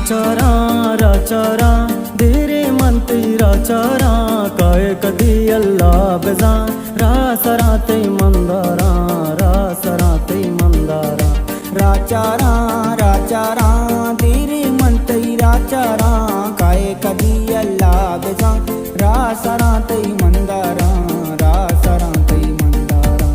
राचारा राचारा धीरे मंत्री राचारा काय कधी अल्लाह बेजा रासराते मंदारा रासराते मंदारा राचारा राचारा धीरे मंत्री राचारा काय कधी अल्लाह बेजा रासराते मंदारा रासराते मंदारा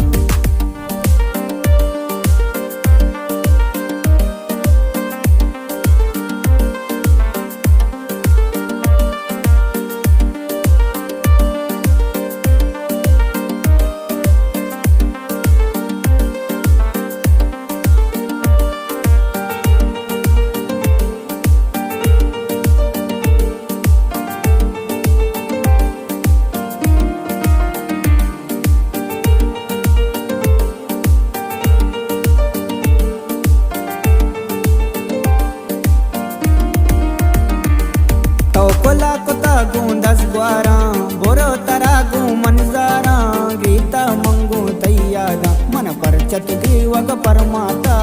कोला कोता गुंडस ग्वारा बोरो तरा गु मनजारा गीता मंगू तैयारा मन परचत ग्रीवग परमाता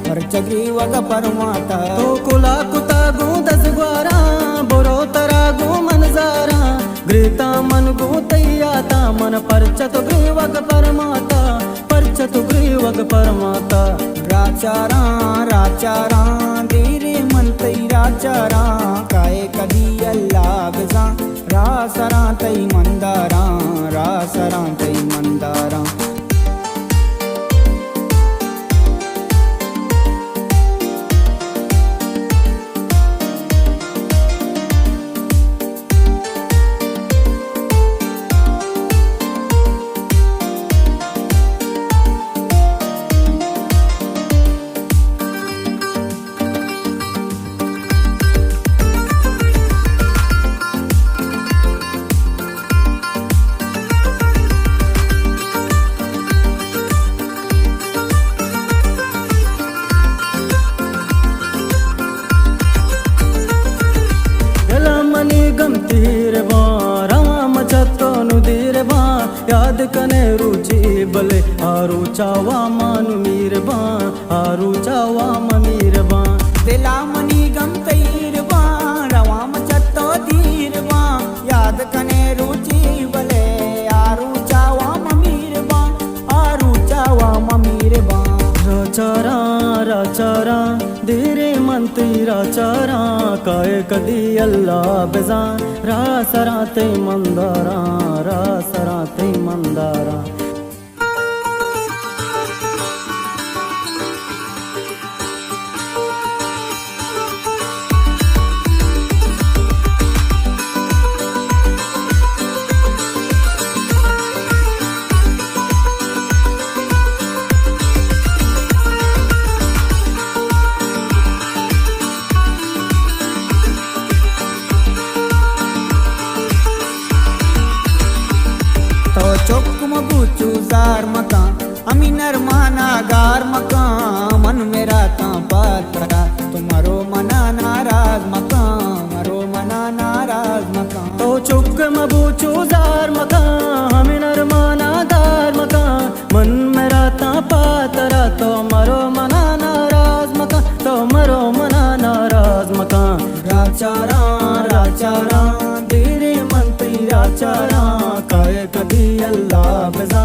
परच ग्रीवग परमाता तो कोला कुता गुंडस ग्वारा बोरो तरा गु मनजारा गीता मन गु तैयाता मन परचत ग्रीवग परमाता परचत ग्रीवग परमाता राचारा राचारा धीरे मंत्री राचारा काय कधी अल्लाह बेजा रासराते मंदारा रासराते मंदारा गमतीर बा राम चतो नुदीर बा याद कने रुचि बले आरु चावा मानु मीर बा आरु चावा ममीर बा दिला मनी गमतीर बा राम चतो दीर बा याद कने रुचि बले आरु चावा ममीर बा आरु चावा ममीर बा राचारा राचारा धीरे मंत्री राचारा काय कदी अल्लाह बेजा रासराते मंदारा रासराते मंदारा चौक मबूचू जार मकान अमी नरमाना गार मकान मन मेरा ता पात्रा तुम्हारो मना नाराज मकान मरो मना नाराज मकान तो चुक मबूचू जार मकान हमें नरमाना दार मकान मन मेरा ता पातरा तो मरो मना नाराज मकान तो मरो मना नाराज मकान राचारा राचारा धीरे मंत्री राचारा काय कदी अल्लाह बेजा